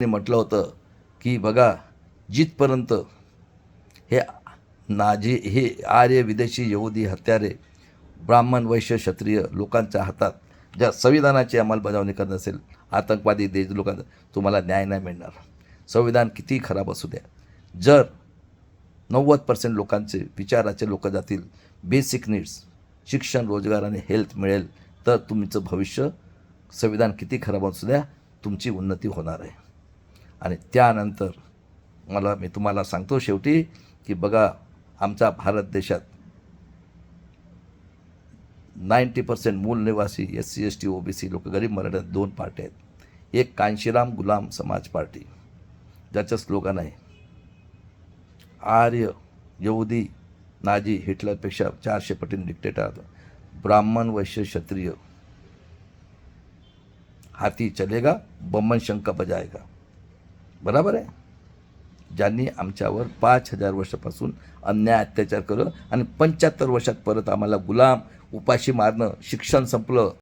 म्हटलं होतं की बघा, जिथपर्यंत हे नाझी हे आर्य विदेशी यहुदी हत्यारे ब्राह्मण वैश्य क्षत्रिय लोकांच्या हातात ज्या संविधानाची अंमलबजावणी करत असेल, आतंकवादी देश लोकांना तुम्हाला न्याय नाही मिळणार. संविधान किती खराब असू द्या, जर 90% लोकांचे विचाराचे लोक जातील, बेसिक नीड्स शिक्षण रोजगार आणि हेल्थ मिळेल, तर तुमचं भविष्य संविधान किती खराब असू द्या तुमची उन्नती होणार आहे. आणि त्यानंतर मी तुम्हाला सांगतो शेवटी की बघा, आमच्या भारत देशात 90% मूल निवासी SC ST OBC लोक गरीब मराठ्यात 2 पार्ट्या आहेत. एक कांशीराम गुलाम समाज पार्टी, ज्याचं स्लोगन आहे आर्य यहुदी नाझी हिटलरपेक्षा 400 पटीने डिक्टेटर, ब्राह्मण वैश्य क्षत्रिय हाती चलेगा बम्मन शंका बजाएगा. बरोबर आहे. ज्यांनी आमच्यावर 5000 वर्षापासून अन्याय अत्याचार केलं आणि 75 वर्षात परत आम्हाला गुलाम उपाशी मारणं, शिक्षण संपलं,